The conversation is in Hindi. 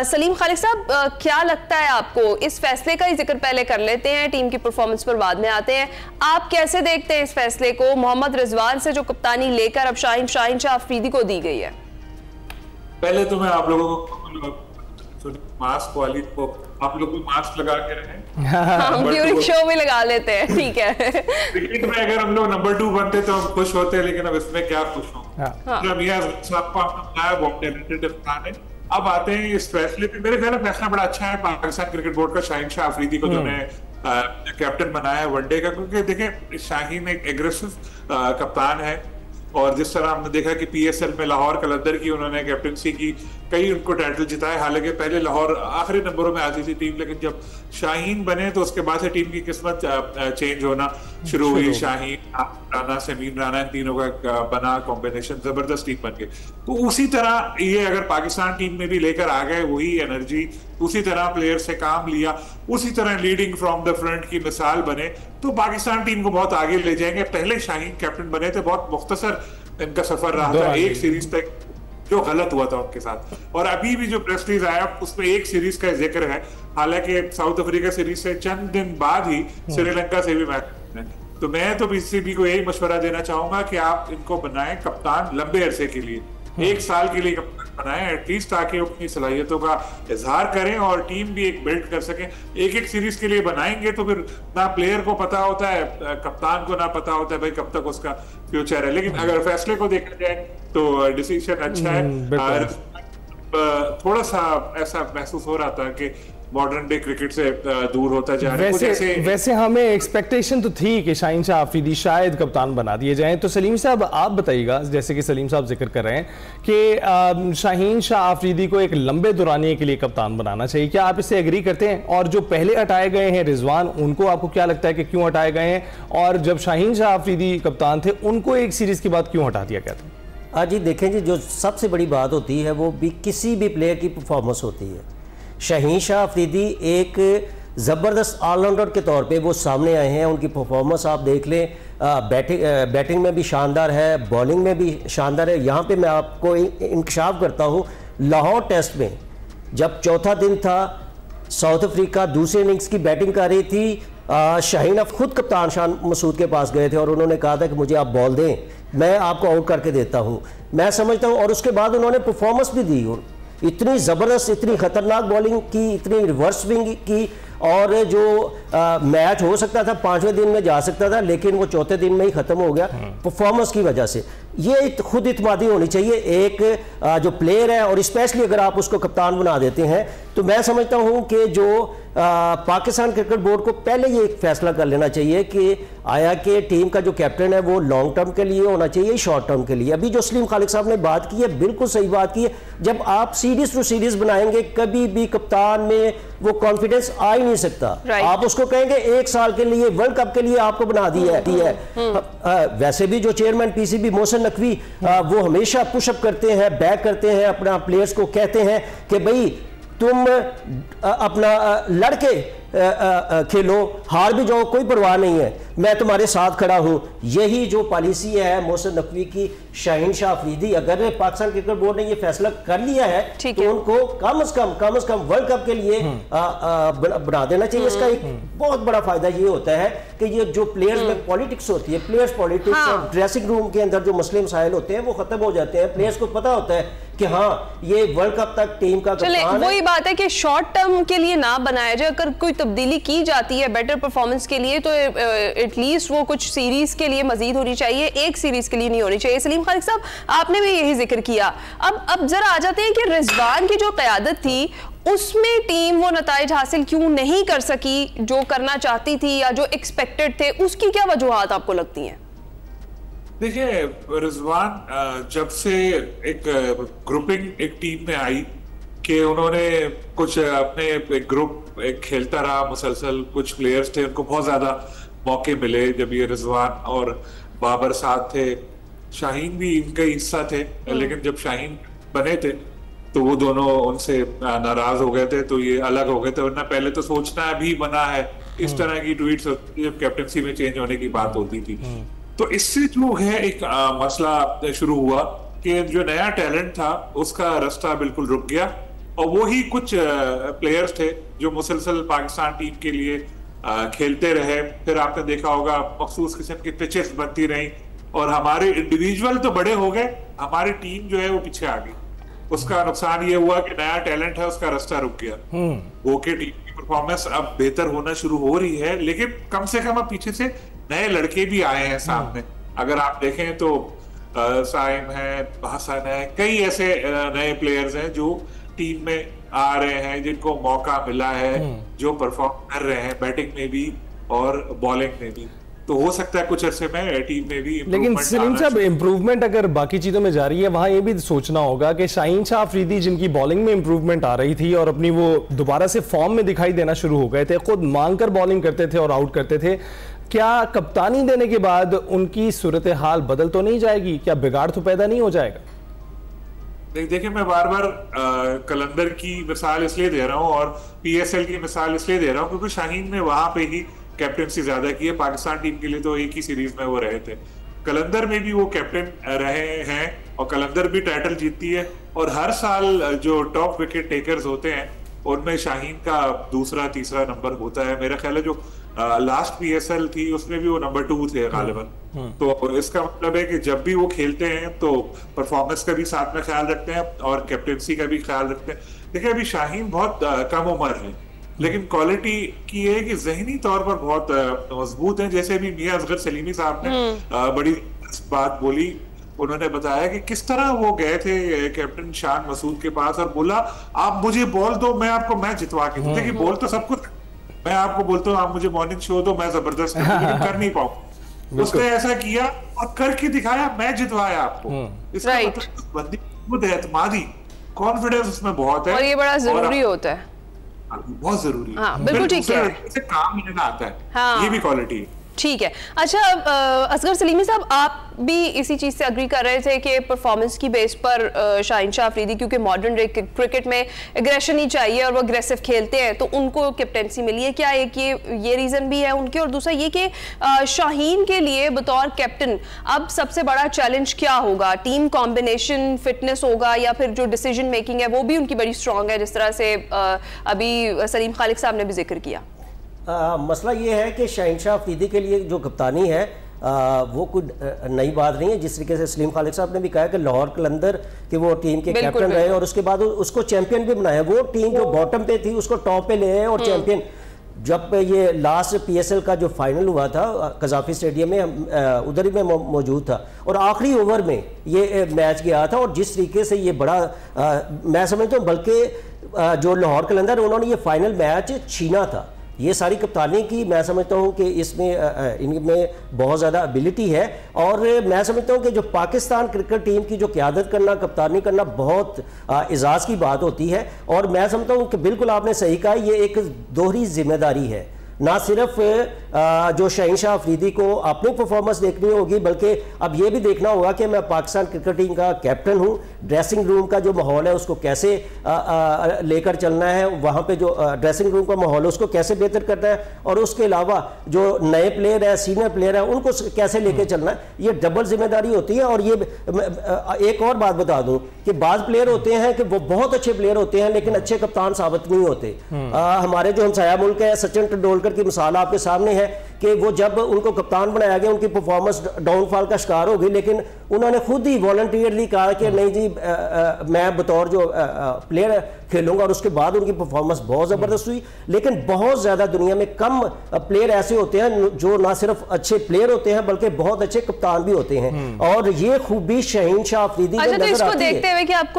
सलीम खालिक साहब, क्या लगता है आपको? इस फैसले का ही जिक्र पहले कर लेते हैं, टीम की परफॉर्मेंस पर बाद में आते हैं। आप कैसे देखते हैं इस फैसले को? मोहम्मद रिजवान से जो कप्तानी लेकर अब शाहीन शाह अफरीदी को दी गई है। पहले तो मैं आप लोगों को मास्क वाली को आप लोग मास्क लगा के रहे, हम ड्यूरिंग शो में लगा लेते हैं, ठीक है। क्रिकेट में अगर हम लोग नंबर 2 बनते तो हम खुश होते हैं, लेकिन अब इसमें क्या खुश हो। अब आते हैं इस फैसले पे। मेरे ख्याल फैसला बड़ा अच्छा है पाकिस्तान क्रिकेट बोर्ड का, शाहीन शाह अफरीदी को जो कैप्टन बनाया वनडे का, क्योंकि देखें शाहीन एक एग्रेसिव कप्तान है और जिस तरह हमने देखा कि पीएसएल में लाहौर कलंदर की उन्होंने कैप्टनसी की, कई उनको टाइटल जिताए। हालांकि पहले लाहौर आखिरी नंबरों में आती थी टीम, लेकिन जब शाहीन बने तो उसके बाद से टीम की किस्मत चेंज होना शुरू हुई। शाहीन, राना, समीन राना, इन तीनों का बना कॉम्बिनेशन जबरदस्त टीम बन गई। तो उसी तरह ये अगर पाकिस्तान टीम में भी लेकर आ गए वही एनर्जी, उसी तरह प्लेयर से काम लिया, उसी तरह लीडिंग फ्रॉम द फ्रंट की मिसाल बने, तो पाकिस्तान टीम को बहुत आगे ले जाएंगे। पहले शाहीन कैप्टन बने थे, बहुत मुख्तसर इनका सफर रहा था, एक सीरीज तक जो गलत हुआ था उनके साथ, और अभी भी जो प्रेस रिलीज आया उसमें एक सीरीज का जिक्र है। हालांकि साउथ अफ्रीका सीरीज से चंद दिन बाद ही श्रीलंका से भी मैच है। तो मैं तो बीसीबी को यही मशवरा देना चाहूंगा कि आप इनको बनाएं कप्तान लंबे अरसे के लिए, 1 साल के लिए कप्तान बनाएं एटलीस्ट, ताकि अपनी सलाहियतों का इजहार करें और टीम भी एक बिल्ड कर सकें। एक सीरीज के लिए बनाएंगे तो फिर ना प्लेयर को पता होता है, कप्तान को ना पता होता है भाई कब तक उसका फ्यूचर है। लेकिन अगर फैसले को देखा जाए तो डिसीजन अच्छा है। थोड़ा सा ऐसा महसूस हो रहा था कि मॉडर्न डे क्रिकेट से दूर होता जा रहा है। वैसे हमें एक्सपेक्टेशन तो थी कि शाहीन शाह अफरीदी शायद कप्तान बना दिए जाएं। तो सलीम साहब आप बताइएगा, जैसे कि सलीम साहब जिक्र कर रहे हैं कि शाहीन शाह अफरीदी को एक लंबे दौरानिए के लिए कप्तान बनाना चाहिए, क्या आप इससे एग्री करते हैं? और जो पहले हटाए गए हैं रिजवान, उनको आपको क्या लगता है कि क्यों हटाए गए हैं? और जब शाहीन शाह अफरीदी कप्तान थे उनको एक सीरीज के बाद क्यों हटा दिया गया था? जी देखें जी, जो सबसे बड़ी बात होती है वो भी किसी भी प्लेयर की परफॉर्मेंस होती है। शाहीन शाह अफरीदी एक ज़बरदस्त ऑलराउंडर के तौर पे वो सामने आए हैं। उनकी परफॉर्मेंस आप देख लें, बैटिंग में भी शानदार है, बॉलिंग में भी शानदार है। यहाँ पे मैं आपको इंकशाफ करता हूँ, लाहौर टेस्ट में जब चौथा दिन था, साउथ अफ्रीका दूसरे इनिंग्स की बैटिंग कर रही थी, शाहीन खुद कप्तान शान मसूद के पास गए थे और उन्होंने कहा था कि मुझे आप बॉल दें, मैं आपको आउट करके देता हूँ। मैं समझता हूँ, और उसके बाद उन्होंने परफॉर्मेंस भी दी, इतनी ज़बरदस्त, इतनी ख़तरनाक बॉलिंग की, इतनी रिवर्स स्विंग की, और जो मैच हो सकता था 5वें दिन में जा सकता था, लेकिन वो चौथे दिन में ही ख़त्म हो गया परफॉर्मेंस की वजह से। ये खुद इत्मादी होनी चाहिए एक जो प्लेयर है, और स्पेशली अगर आप उसको कप्तान बना देते हैं तो मैं समझता हूँ कि जो पाकिस्तान क्रिकेट बोर्ड को पहले ये एक फैसला कर लेना चाहिए कि आया कि टीम का जो कैप्टन है वो लॉन्ग टर्म के लिए होना चाहिए, शॉर्ट टर्म के लिए। अभी जो सलीम खालिक साहब ने बात की है, बिल्कुल सही बात की है। जब आप सीरीज टू सीरीज बनाएंगे, कभी भी कप्तान में वो कॉन्फिडेंस आ ही नहीं सकता। आप उसको कहेंगे 1 साल के लिए, वर्ल्ड कप के लिए आपको बना दिया है। वैसे भी जो चेयरमैन पीसीबी मोहसिन नकवी वो हमेशा पुशअप करते हैं, बैक करते हैं, अपना प्लेयर्स को कहते हैं कि भाई तुम अपना लड़के खेलो, हार भी जाओ कोई परवाह नहीं है, मैं तुम्हारे साथ खड़ा हूं। यही जो पॉलिसी है मोहसिन नकवी की, शाहीन शाह अफरीदी, अगर पाकिस्तान क्रिकेट बोर्ड ने ये फैसला कर लिया है तो उनको कम से कम वर्ल्ड कप के लिए बना देना चाहिए। इसका एक बहुत बड़ा फायदा ये होता है कि ये जो प्लेयर्स में पॉलिटिक्स होती है, प्लेयर्स पॉलिटिक्स और ड्रेसिंग रूम के अंदर जो मसले मसाइल होते हैं वो खत्म हो जाते हैं। प्लेयर्स को पता होता है कि हाँ ये वर्ल्ड कप तक टीम का कप्तान है। वही बात है कि शॉर्ट टर्म के लिए ना बनाया जाए, अगर कोई तब्दीली की जाती है बेटर परफॉर्मेंस के लिए तो एटलीस्ट वो कुछ सीरीज के लिए मजीद होनी चाहिए, एक सीरीज के लिए नहीं होनी चाहिए। सलीम खालिक साहब आपने भी यही जिक्र किया। अब जरा आ जाते हैं कि रिजवान की जो क़यादत थी उसमें टीम वो नताइज हासिल क्यों नहीं कर सकी जो करना चाहती थी या जो एक्सपेक्टेड थे, उसकी क्या वजूहात आपको लगती हैं? देखिए, रिजवान जब से एक ग्रुपिंग एक टीम में आई कि उन्होंने कुछ अपने एक ग्रुप एक खेलता रहा मुसलसल, कुछ प्लेयर्स थे उनको बहुत ज्यादा मौके मिले। जब ये रिजवान और बाबर साथ थे, शाहीन भी इनका हिस्सा थे, लेकिन जब शाहीन बने थे तो वो दोनों उनसे नाराज हो गए थे, तो ये अलग हो गए थे। वरना पहले तो सोचना भी बना है, इस तरह की ट्वीट्स जब कैप्टनसी में चेंज होने की बात होती थी। तो इससे जो है एक मसला शुरू हुआ कि जो नया टैलेंट था उसका रास्ता बिल्कुल रुक गया और वो ही कुछ प्लेयर्स थे जो मुसलसल पाकिस्तान टीम के लिए खेलते रहे। फिर आपने देखा होगा मखसूस किस्म की पिचेस बनती रही और हमारे इंडिविजुअल तो बड़े हो गए, हमारी टीम जो है वो पीछे आ गई। उसका नुकसान ये हुआ कि नया टैलेंट है उसका रास्ता रुक गया। ओके, टीम की परफॉर्मेंस अब बेहतर होना शुरू हो रही है, लेकिन कम से कम अब पीछे से नए लड़के भी आए हैं सामने। अगर आप देखें तो साइम है, हसन है, कई ऐसे नए प्लेयर्स हैं जो टीम में आ रहे हैं, जिनको मौका मिला है, जो परफॉर्म कर रहे हैं बैटिंग में भी और बॉलिंग में भी। तो हो सकता है कुछ अरसे में टीम में भी। लेकिन सलीम साहब, इंप्रूवमेंट अगर बाकी चीजों में जा रही है, वहां ये भी सोचना होगा कि शाहीन शाह अफरीदी जिनकी बॉलिंग में इंप्रूवमेंट आ रही थी और अपनी वो दोबारा से फॉर्म में दिखाई देना शुरू हो गए थे, खुद मांगकर बॉलिंग करते थे और आउट करते थे, क्या कप्तानी देने के बाद उनकी सूरत हाल बदल तो नहीं जाएगी? क्या बिगाड़ तो पैदा नहीं हो जाएगा? देखिए, मैं बार बार कलंदर की मिसाल इसलिए दे रहा हूँ और पीएसएल की मिसाल इसलिए दे रहा हूँ क्योंकि शाहीन ने वहां पे ही कैप्टनसी ज्यादा की है। पाकिस्तान टीम के लिए तो एक ही सीरीज में वो रहे थे, कलंदर में भी वो कैप्टन रहे हैं और कलंदर भी टाइटल जीतती है। और हर साल जो टॉप विकेट टेकर्स होते हैं उनमें शाहीन का दूसरा तीसरा नंबर होता है। मेरा ख्याल है जो लास्ट पीएसएल थी उसमें भी वो नंबर 2 थे गालिबन। तो इसका मतलब है कि जब भी वो खेलते हैं तो परफॉर्मेंस का भी साथ में ख्याल रखते हैं और कैप्टनसी का भी ख्याल रखते हैं। देखिए, अभी शाहीन बहुत कम उम्र है, लेकिन क्वालिटी की है कि जहनी तौर पर बहुत मजबूत है। जैसे भी मियां असगर सलीमी साहब ने बड़ी बात बोली, उन्होंने बताया कि किस तरह वो गए थे कैप्टन शान मसूद के पास और बोला आप मुझे बॉल दो, मैं आपको मैच जितवा के दूं। देखिए, बॉल तो सब कुछ, मैं आपको बोलता हूँ आप मुझे मॉर्निंग शो दो, मैं जबरदस्त कर नहीं पाऊँ। उसने ऐसा किया और करके दिखाया, मैं जितवाया आपको। इसका मतलब बंदी खुद एतमादी, कॉन्फिडेंस उसमें बहुत है और ये बड़ा जरूरी होता है, बहुत जरूरी है। हाँ, बिल्कुल ठीक है, काम लेना आता है। हाँ, ये भी क्वालिटी है। ठीक है। अच्छा, असगर सलीमी साहब, आप भी इसी चीज से अग्री कर रहे थे कि परफॉर्मेंस की बेस पर शाहीन शाह अफरीदी, क्योंकि मॉडर्न डे क्रिकेट में एग्रेशन ही चाहिए और वो अग्रेसिव खेलते हैं, तो उनको कैप्टेंसी मिली है। क्या एक ये रीजन भी है उनके, और दूसरा ये कि शाहीन के लिए बतौर कैप्टन अब सबसे बड़ा चैलेंज क्या होगा? टीम कॉम्बिनेशन, फिटनेस होगा, या फिर जो डिसीजन मेकिंग है वो भी उनकी बड़ी स्ट्रांग है, जिस तरह से अभी सलीम खालिक साहब ने भी जिक्र किया? मसला ये है कि शाहीन शाह अफरीदी के लिए जो कप्तानी है वो कुछ नई बात नहीं है। जिस तरीके से सलीम खालिक साहब ने भी कहा कि लाहौर कलंदर के वो टीम के कैप्टन रहे और उसके बाद उसको चैंपियन भी बनाया। वो टीम जो बॉटम पे थी उसको टॉप पे ले आए और चैंपियन। जब ये लास्ट पीएसएल का जो फाइनल हुआ था कजाफी स्टेडियम में, उधर ही मैं मौजूद था और आखिरी ओवर में ये मैच गया था। और जिस तरीके से ये बड़ा मैं समझता हूँ, बल्कि जो लाहौर कलंदर उन्होंने ये फाइनल मैच छीना था। ये सारी कप्तानी की मैं समझता हूँ कि इसमें इनमें बहुत ज़्यादा एबिलिटी है। और मैं समझता हूँ कि जो पाकिस्तान क्रिकेट टीम की जो क़यादत करना, कप्तानी करना बहुत एजाज़ की बात होती है। और मैं समझता हूँ कि बिल्कुल आपने सही कहा, ये एक दोहरी जिम्मेदारी है। ना सिर्फ जो शाहीन शाह अफरीदी को अपनी परफॉर्मेंस देखनी होगी, बल्कि अब ये भी देखना होगा कि मैं पाकिस्तान क्रिकेट टीम का कैप्टन हूँ। ड्रेसिंग रूम का जो माहौल है उसको कैसे लेकर चलना है, वहाँ पे जो ड्रेसिंग रूम का माहौल है उसको कैसे बेहतर करना है, और उसके अलावा जो नए प्लेयर है, सीनियर प्लेयर है, उनको कैसे लेकर चलना है। ये डबल जिम्मेदारी होती है। और ये एक और बात बता दूँ कि बाज़ प्लेयर होते हैं कि वो बहुत अच्छे प्लेयर होते हैं लेकिन अच्छे कप्तान साबित नहीं होते। हमारे जो हमसाया मुल्क है, सचिन तेंदुलकर की मिसाल आपके सामने है कि वो जब उनको कप्तान बनाया गया उनकी परफॉर्मेंस डाउनफॉल का शिकार हो गई, लेकिन उन्होंने खुद ही वॉलंटियरली कहा कि नहीं जी मैं बतौर जो प्लेयर खेलूंगा, और उसके बाद उनकी परफॉर्मेंस बहुत ज़बरदस्त हुई। लेकिन बहुत ज़्यादा दुनिया में कम प्लेयर ऐसे होते हैं जो ना सिर्फ अच्छे प्लेयर होते हैं बल्कि बहुत अच्छे कप्तान भी होते हैं। और ये खूबी शाहीन शाह अफरीदी में नजर आती है। देखते हुए कि आपको